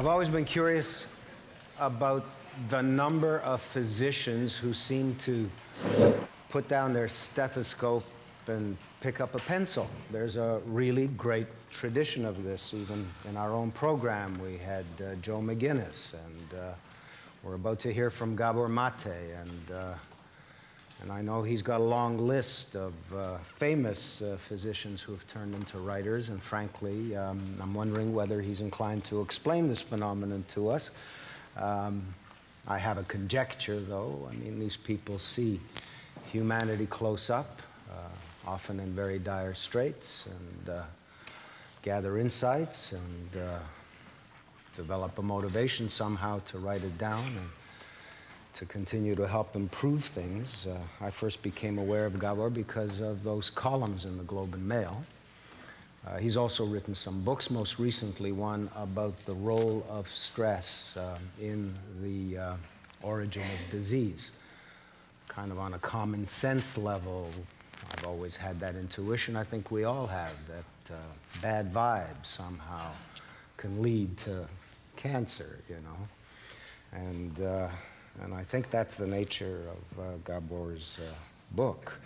I've always been curious about the number of physicians who seem to put down their stethoscope and pick up a pencil. There's a really great tradition of this. Even in our own program, we had Joe McGinnis, and we're about to hear from Gabor Mate, and I know he's got a long list of famous physicians who have turned into writers, and frankly, I'm wondering whether he's inclined to explain this phenomenon to us. I have a conjecture, though. I mean, these people see humanity close up, often in very dire straits, and gather insights and develop a motivation somehow to write it down and to continue to help improve things. I first became aware of Gabor because of those columns in the Globe and Mail. He's also written some books, most recently one about the role of stress in the origin of disease. Kind of on a common sense level, I've always had that intuition, I think we all have, that bad vibes somehow can lead to cancer, you know. And I think that's the nature of Gabor's book.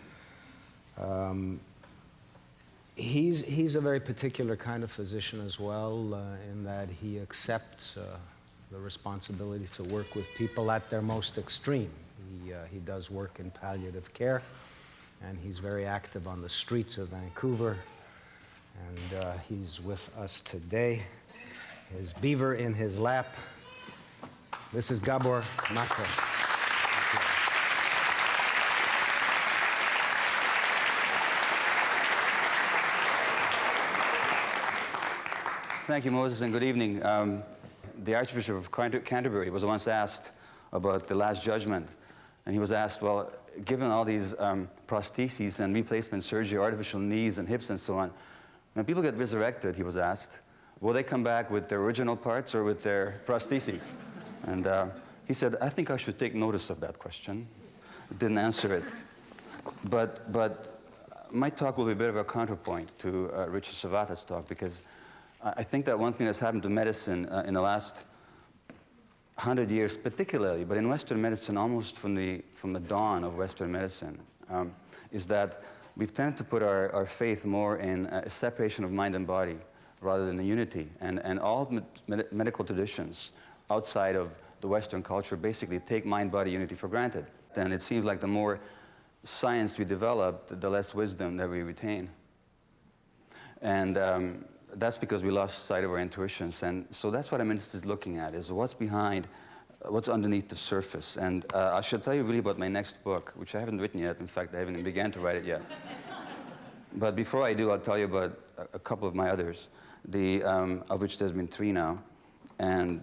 He's a very particular kind of physician as well, in that he accepts the responsibility to work with people at their most extreme. He does work in palliative care, and he's very active on the streets of Vancouver, and he's with us today. His beaver in his lap. This is Gabor Mate. Thank you, Moses, and good evening. The Archbishop of Canterbury was once asked about the Last Judgment, and he was asked, well, given all these prostheses and replacement surgery, artificial knees and hips and so on, when people get resurrected, he was asked, will they come back with their original parts or with their prostheses? And he said, I think I should take notice of that question. Didn't answer it. But my talk will be a bit of a counterpoint to Richard Savata's talk, because I think that one thing that's happened to medicine in the last 100 years particularly, but in Western medicine almost from the dawn of Western medicine, is that we've tended to put our faith more in a separation of mind and body rather than a unity. And all medical traditions outside of the Western culture basically take mind-body unity for granted. And it seems like the more science we develop, the less wisdom that we retain. And that's because we lost sight of our intuitions. And so that's what I'm interested in looking at, is what's behind, what's underneath the surface. And I should tell you really about my next book, which I haven't written yet. In fact, I haven't even begun to write it yet. But before I do, I'll tell you about a couple of my others, of which there's been 3 now. And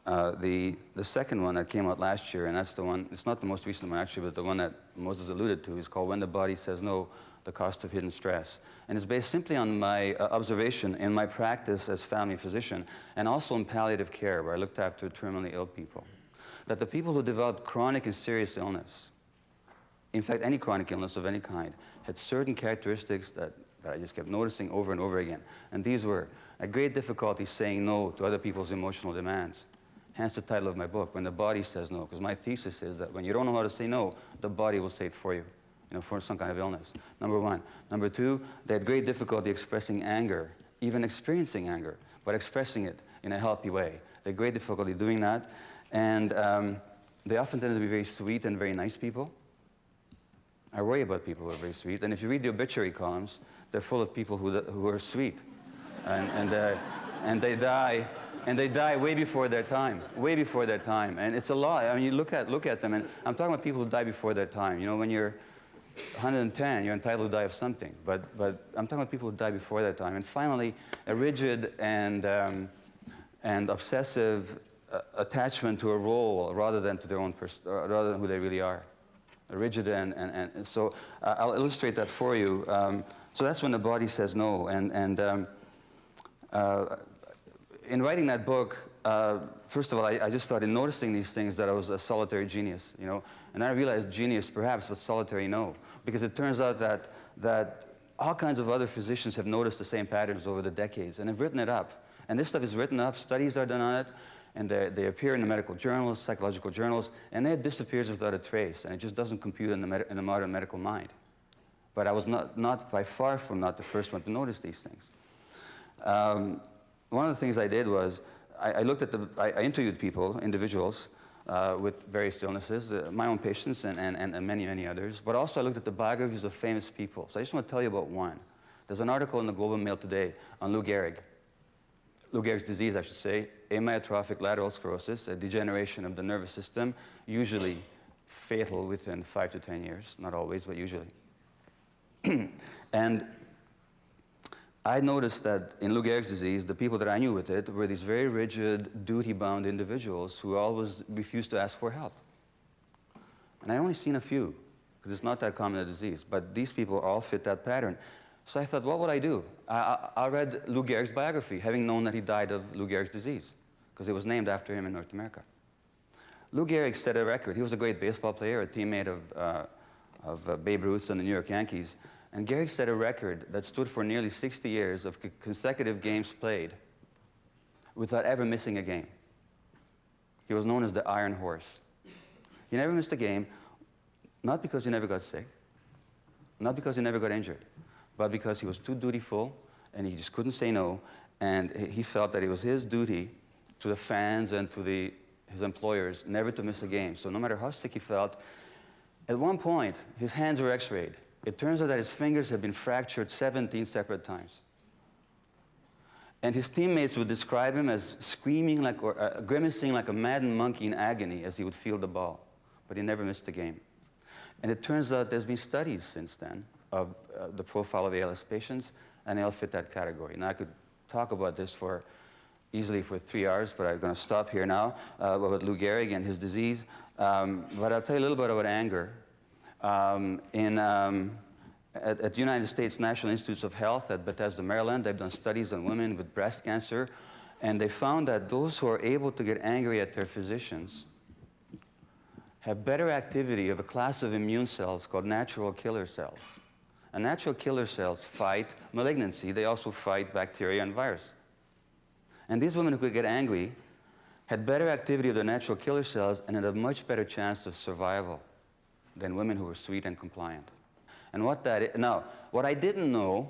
the second one that came out last year, and that's the one, it's not the most recent one actually, but the one that Moses alluded to, is called When the Body Says No, The Cost of Hidden Stress. And it's based simply on my observation in my practice as family physician, and also in palliative care, where I looked after terminally ill people, that the people who developed chronic and serious illness, in fact any chronic illness of any kind, had certain characteristics that I just kept noticing over and over again. And these were a great difficulty saying no to other people's emotional demands. Hence the title of my book, When the Body Says No, because my thesis is that when you don't know how to say no, the body will say it for you, for some kind of illness, number one. Number two, they had great difficulty expressing anger, even experiencing anger, but expressing it in a healthy way. They had great difficulty doing that, and they often tend to be very sweet and very nice people. I worry about people who are very sweet, and if you read the obituary columns, they're full of people who are sweet, and they die. And they die way before their time, and it's a lot. I mean, you look at them, and I'm talking about people who die before their time. When you're 110, you're entitled to die of something, but I'm talking about people who die before their time. And finally, a rigid and obsessive attachment to a role rather than to their own rather than who they really are. A rigid and so I'll illustrate that for you. So that's When the Body Says No, in writing that book, first of all, I just started noticing these things, that I was a solitary genius, and I realized genius perhaps, but solitary no, because it turns out that all kinds of other physicians have noticed the same patterns over the decades and have written it up And this stuff is written up, studies are done on it, and they appear in the medical journals, psychological journals, and then it disappears without a trace, and it just doesn't compute in the modern medical mind. But I was not by far from not the first one to notice these things. One of the things I did was I looked at I interviewed people, individuals, with various illnesses, my own patients and many, many others, but also I looked at the biographies of famous people. So I just want to tell you about one. There's an article in the Globe and Mail today on Lou Gehrig's disease, I should say, amyotrophic lateral sclerosis, a degeneration of the nervous system, usually fatal within 5 to 10 years, not always, but usually. And I noticed that in Lou Gehrig's disease, the people that I knew with it were these very rigid, duty-bound individuals who always refused to ask for help. And I only seen a few, because it's not that common a disease, but these people all fit that pattern. So I thought, what would I do? I read Lou Gehrig's biography, having known that he died of Lou Gehrig's disease, because it was named after him in North America. Lou Gehrig set a record. He was a great baseball player, a teammate of Babe Ruth and the New York Yankees. And Gehrig set a record that stood for nearly 60 years of consecutive games played without ever missing a game. He was known as the Iron Horse. He never missed a game, not because he never got sick, not because he never got injured, but because he was too dutiful and he just couldn't say no, and he felt that it was his duty to the fans and to his employers never to miss a game. So no matter how sick he felt, at one point, his hands were x-rayed. It turns out that his fingers had been fractured 17 separate times. And his teammates would describe him as screaming or grimacing like a maddened monkey in agony as he would field the ball. But he never missed a game. And it turns out there's been studies since then of the profile of ALS patients, and they all fit that category. Now, I could talk about this easily for 3 hours, but I'm going to stop here now about Lou Gehrig and his disease. But I'll tell you a little bit about anger. At the United States National Institutes of Health at Bethesda, Maryland, they've done studies on women with breast cancer, and they found that those who are able to get angry at their physicians have better activity of a class of immune cells called natural killer cells. And natural killer cells fight malignancy. They also fight bacteria and virus. And these women who could get angry had better activity of the natural killer cells and had a much better chance of survival than women who were sweet and compliant. And what I didn't know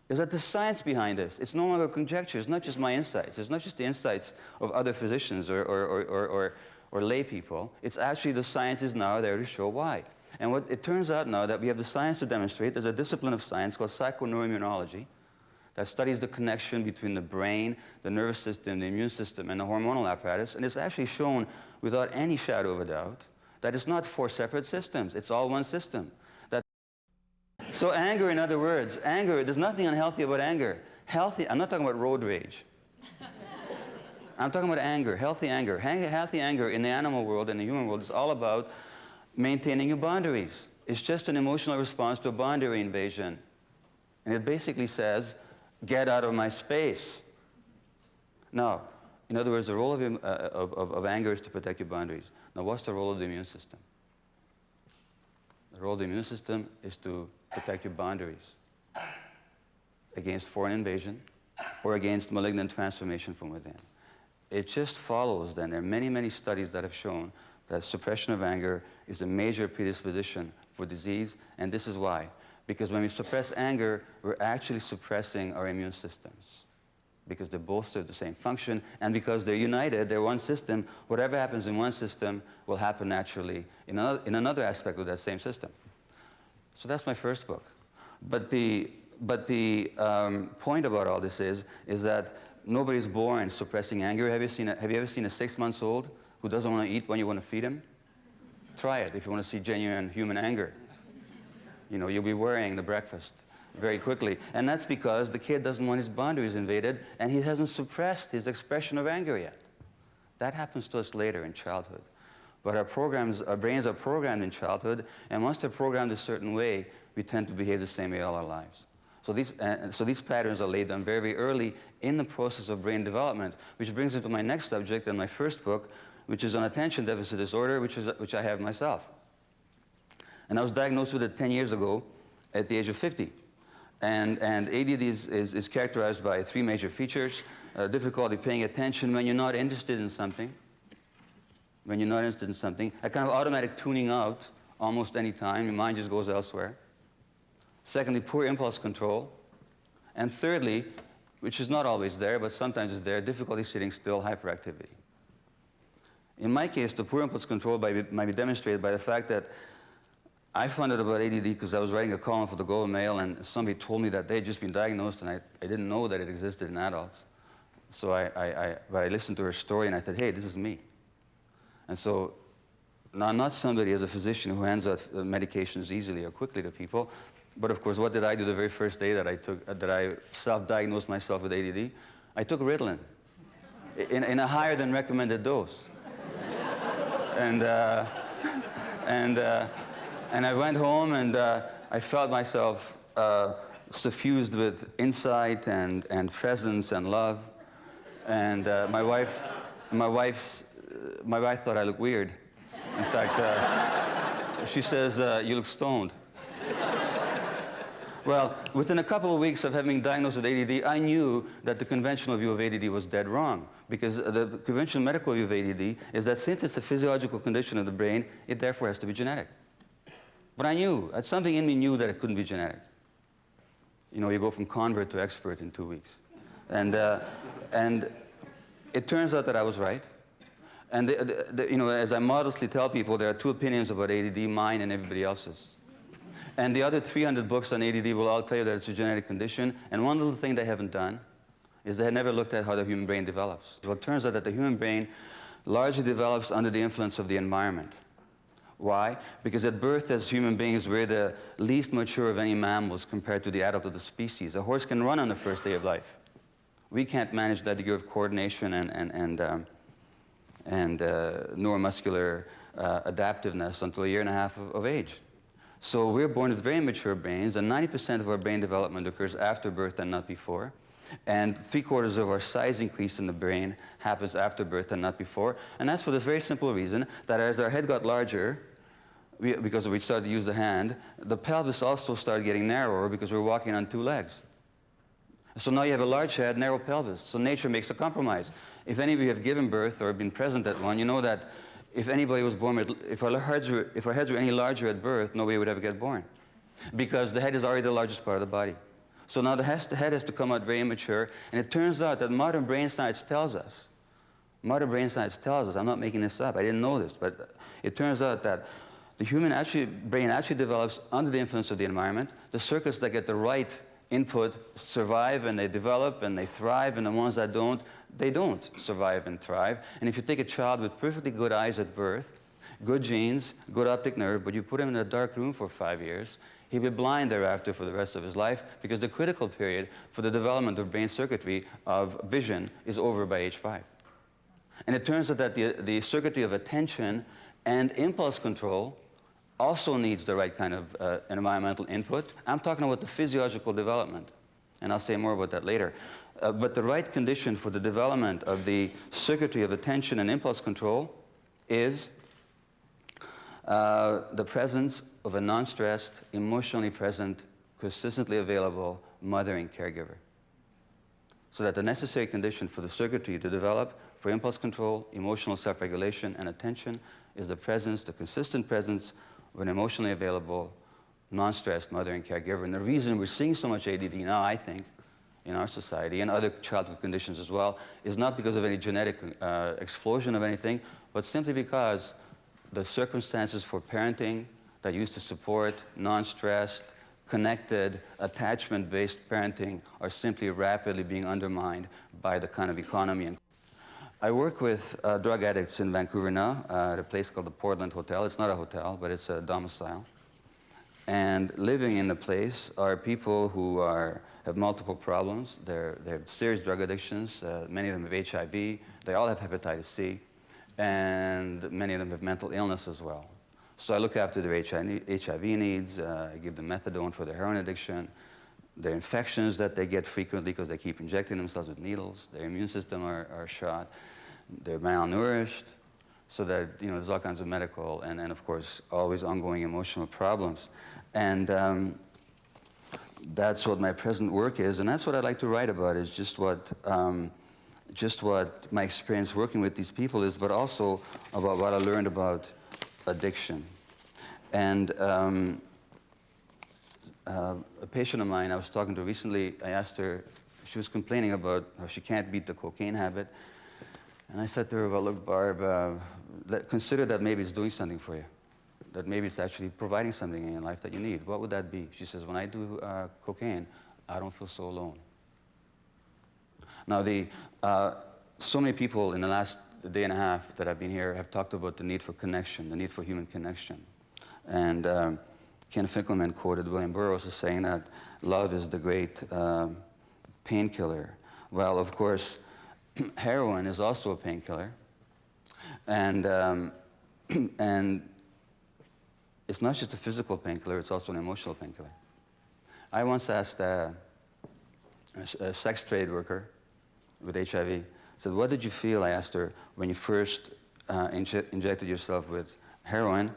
is that the science behind this, it's no longer conjecture. It's not just my insights. It's not just the insights of other physicians or lay people. It's actually the science is now there to show why. And what it turns out now that we have the science to demonstrate, there's a discipline of science called psychoneuroimmunology that studies the connection between the brain, the nervous system, the immune system, and the hormonal apparatus. And it's actually shown without any shadow of a doubt that it's not 4 separate systems. It's all one system. So anger, in other words, anger, there's nothing unhealthy about anger. Healthy, I'm not talking about road rage. I'm talking about anger, healthy anger. Healthy anger in the animal world and the human world is all about maintaining your boundaries. It's just an emotional response to a boundary invasion. And it basically says, get out of my space. Now, in other words, the role of anger is to protect your boundaries. Now, what's the role of the immune system? The role of the immune system is to protect your boundaries against foreign invasion or against malignant transformation from within. It just follows then. There are many, many studies that have shown that suppression of anger is a major predisposition for disease, and this is why. Because when we suppress anger, we're actually suppressing our immune systems, because they both serve the same function, and because they're united, they're one system. Whatever happens in one system will happen naturally in another aspect of that same system. So that's my first book. But the point about all this is that nobody's born suppressing anger. Have you ever seen a 6-month-old who doesn't want to eat when you want to feed him? Try it if you want to see genuine human anger. You know, you'll be worrying the breakfast very quickly. And that's because the kid doesn't want his boundaries invaded, and he hasn't suppressed his expression of anger yet. That happens to us later in childhood. But our brains are programmed in childhood, and once they're programmed a certain way, we tend to behave the same way all our lives. So these patterns are laid down very, very early in the process of brain development, which brings me to my next subject and my first book, which is on attention deficit disorder, which I have myself. And I was diagnosed with it 10 years ago at the age of 50. And ADD is characterized by three major features: difficulty paying attention when you're not interested in something, a kind of automatic tuning out almost any time. Your mind just goes elsewhere. Secondly, poor impulse control. And thirdly, which is not always there, but sometimes it's there, difficulty sitting still, hyperactivity. In my case, the poor impulse control might be demonstrated by the fact that I found out about ADD because I was writing a column for the Globe and Mail, and somebody told me that they had just been diagnosed, and I didn't know that it existed in adults. So but I listened to her story, and I said, hey, this is me. And so now I'm not somebody as a physician who hands out medications easily or quickly to people. But of course, what did I do the very first day that I self-diagnosed myself with ADD? I took Ritalin in a higher than recommended dose. And I went home, and I felt myself suffused with insight and presence and love. And my wife thought I looked weird. In fact, she says, you look stoned. Well, within a couple of weeks of having been diagnosed with ADD, I knew that the conventional view of ADD was dead wrong, because the conventional medical view of ADD is that since it's a physiological condition of the brain, it therefore has to be genetic. But I knew, something in me knew that it couldn't be genetic. You know, you go from convert to expert in 2 weeks. And it turns out that I was right. And you know, as I modestly tell people, there are two opinions about ADD, mine and everybody else's. And the other 300 books on ADD will all tell you that it's a genetic condition. And one little thing they haven't done is they had never looked at how the human brain develops. Well, it turns out that the human brain largely develops under the influence of the environment. Why? Because at birth, as human beings, we're the least mature of any mammals compared to the adult of the species. A horse can run on the first day of life. We can't manage that degree of coordination and neuromuscular adaptiveness until 1.5 years of age. So we're born with very mature brains, and 90% of our brain development occurs after birth and not before. And 3/4 of our size increase in the brain happens after birth and not before. And that's for the very simple reason that as our head got larger, because we started to use the hand, the pelvis also started getting narrower because we're walking on 2 legs. So now you have a large head, narrow pelvis. So nature makes a compromise. If any of you have given birth or been present at one, you know that if anybody was born with, if our heads were any larger at birth, nobody would ever get born, because the head is already the largest part of the body. So now the head has to come out very immature, and it turns out that modern brain science tells us, I'm not making this up, I didn't know this, but it turns out that the human brain actually develops under the influence of the environment. The circuits that get the right input survive, and they develop, and they thrive, and the ones that don't, they don't survive and thrive. And if you take a child with perfectly good eyes at birth, good genes, good optic nerve, but you put him in a dark room for 5 years, he'll be blind thereafter for the rest of his life, because the critical period for the development of brain circuitry of vision is over by age 5. And it turns out that the circuitry of attention and impulse control also needs the right kind of environmental input. I'm talking about the physiological development, and I'll say more about that later. But the right condition for the development of the circuitry of attention and impulse control is the presence of a non-stressed, emotionally present, consistently available mothering caregiver. So that the necessary condition for the circuitry to develop for impulse control, emotional self-regulation, and attention is the presence, the consistent presence of an emotionally available, non-stressed mothering caregiver. And the reason we're seeing so much ADD now, I think, in our society, and other childhood conditions as well, is not because of any genetic explosion of anything, but simply because the circumstances for parenting that used to support non-stressed, connected, attachment-based parenting are simply rapidly being undermined by the kind of economy. I work with drug addicts in Vancouver now at a place called the Portland Hotel. It's not a hotel, but it's a domicile. And living in the place are people who have multiple problems. They have serious drug addictions. Many of them have HIV. They all have hepatitis C. And many of them have mental illness as well. So I look after their HIV needs. I give them methadone for their heroin addiction. Their infections that they get frequently because they keep injecting themselves with needles. Their immune system are shot. They're malnourished. So that, you know, there's all kinds of medical and of course, always ongoing emotional problems. And that's what my present work is, and that's what I'd like to write about, is just what my experience working with these people is, but also about what I learned about addiction. And a patient of mine I was talking to recently, I asked her, she was complaining about how she can't beat the cocaine habit. And I said to her, well, look, Barb, consider that maybe it's doing something for you, that maybe it's actually providing something in your life that you need. What would that be? She says, when I do cocaine, I don't feel so alone. Now, so many people in the last day and a half that I've been here have talked about the need for connection, the need for human connection. And Ken Finkelman quoted William Burroughs as saying that love is the great painkiller. Well, of course, heroin is also a painkiller. And it's not just a physical painkiller, it's also an emotional painkiller. I once asked a sex trade worker with HIV, I said, what did you feel, I asked her, when you first injected yourself with heroin?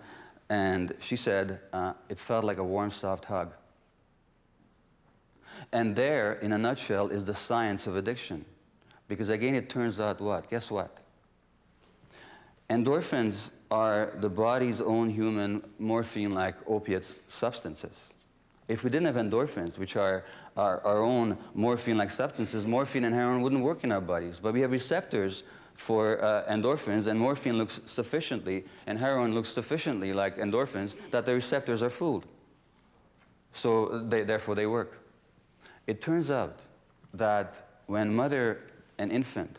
And she said, it felt like a warm, soft hug. And there, in a nutshell, is the science of addiction. Because again, it turns out what? Guess what? Endorphins are the body's own human morphine-like opiate substances. If we didn't have endorphins, which are our own morphine-like substances, morphine and heroin wouldn't work in our bodies. But we have receptors for endorphins, and morphine looks sufficiently, and heroin looks sufficiently like endorphins, that the receptors are fooled. So therefore they work. It turns out that when mother and infant,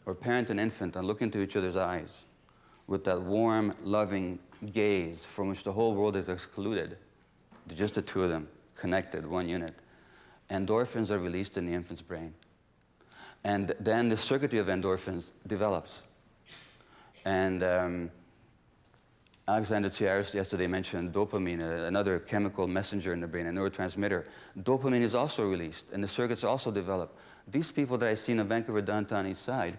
or parent and infant, are looking into each other's eyes with that warm, loving gaze from which the whole world is excluded, just the two of them, connected, one unit, endorphins are released in the infant's brain. And then the circuitry of endorphins develops. And Alexander Tsiaris yesterday mentioned dopamine, another chemical messenger in the brain, a neurotransmitter. Dopamine is also released, and the circuits also develop. These people that I see in the Vancouver downtown east side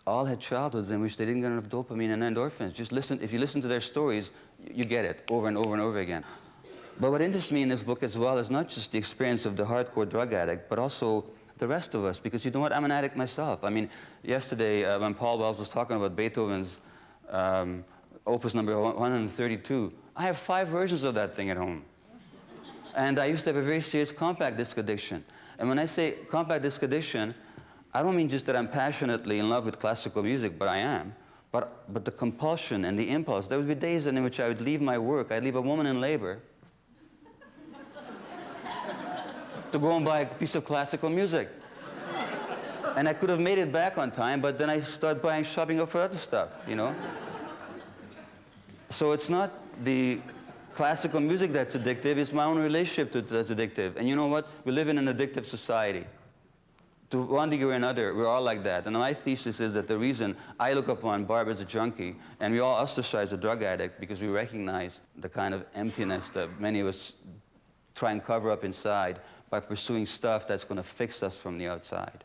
all had childhoods in which they didn't get enough dopamine and endorphins. Just listen, if you listen to their stories, you get it over and over and over again. But what interests me in this book as well is not just the experience of the hardcore drug addict, but also the rest of us, because you know what, I'm an addict myself. I mean, yesterday when Paul Wells was talking about Beethoven's Opus number 132, I have 5 versions of that thing at home. And I used to have a very serious compact disc addiction. And when I say compact disc addiction, I don't mean just that I'm passionately in love with classical music, but I am. But the compulsion and the impulse, there would be days in which I would leave my work, I'd leave a woman in labor to go and buy a piece of classical music. And I could have made it back on time, but then I started shopping up for other stuff, you know? So it's not the classical music that's addictive, it's my own relationship that's addictive. And you know what? We live in an addictive society. To one degree or another, we're all like that. And my thesis is that the reason I look upon Barb as a junkie, and we all ostracize the drug addict because we recognize the kind of emptiness that many of us try and cover up inside by pursuing stuff that's going to fix us from the outside.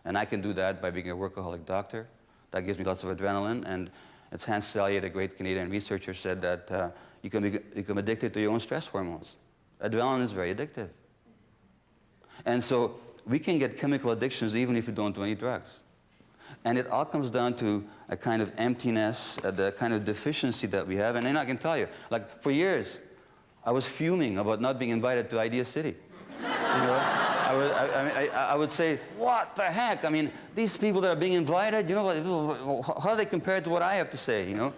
And I can do that by being a workaholic doctor. That gives me lots of adrenaline. And it's Hans Selye, the great Canadian researcher, said that you can become addicted to your own stress hormones. Adrenaline is very addictive. And so we can get chemical addictions even if we don't do any drugs. And it all comes down to a kind of emptiness, the kind of deficiency that we have. And then I can tell you, like for years, I was fuming about not being invited to IdeaCity. You know? I would say, what the heck? I mean, these people that are being invited, you know, how do they compare to what I have to say, you know?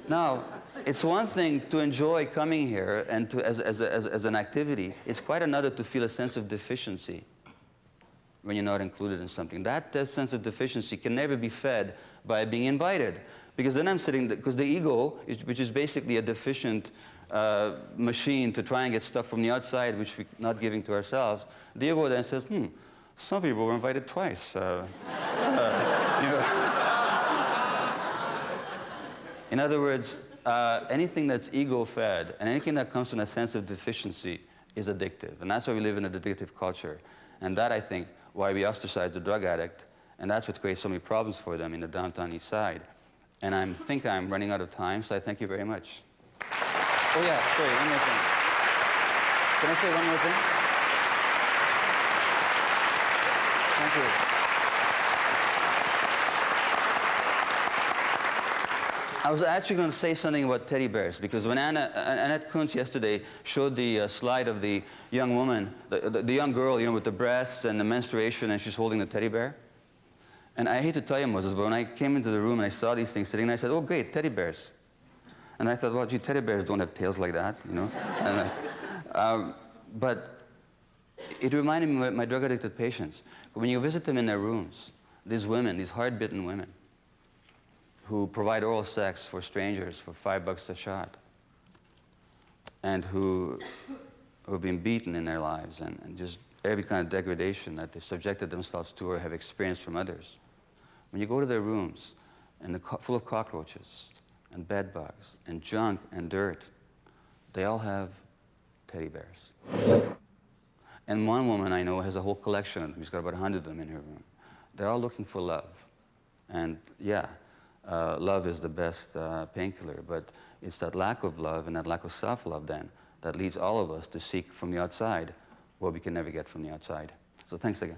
Now, it's one thing to enjoy coming here and to, as an activity. It's quite another to feel a sense of deficiency when you're not included in something. That sense of deficiency can never be fed by being invited. Because then I'm sitting, because the ego, which is basically a deficient machine to try and get stuff from the outside, which we're not giving to ourselves, the ego then says, some people were invited twice. You know. In other words, anything that's ego-fed and anything that comes from a sense of deficiency is addictive. And that's why we live in an addictive culture. And that, I think, why we ostracize the drug addict. And that's what creates so many problems for them in the downtown east side. And I think I'm running out of time, so I thank you very much. Oh, yeah, sorry, one more thing. Can I say one more thing? Thank you. I was actually going to say something about teddy bears, because when Annette Kuntz yesterday showed the slide of the young woman, the young girl, you know, with the breasts and the menstruation, and she's holding the teddy bear. And I hate to tell you, Moses, but when I came into the room and I saw these things sitting there, I said, oh, great, teddy bears. And I thought, well, gee, teddy bears don't have tails like that, you know. But it reminded me of my drug-addicted patients. When you visit them in their rooms, these women, these hard-bitten women, who provide oral sex for strangers for $5 a shot, and who have been beaten in their lives, and just every kind of degradation that they've subjected themselves to or have experienced from others. When you go to their rooms, and they're full of cockroaches, and bed bugs, and junk, and dirt, they all have teddy bears. And one woman I know has a whole collection of them. She's got about 100 of them in her room. They're all looking for love. And yeah, love is the best painkiller, but it's that lack of love and that lack of self-love then that leads all of us to seek from the outside what we can never get from the outside. So thanks again.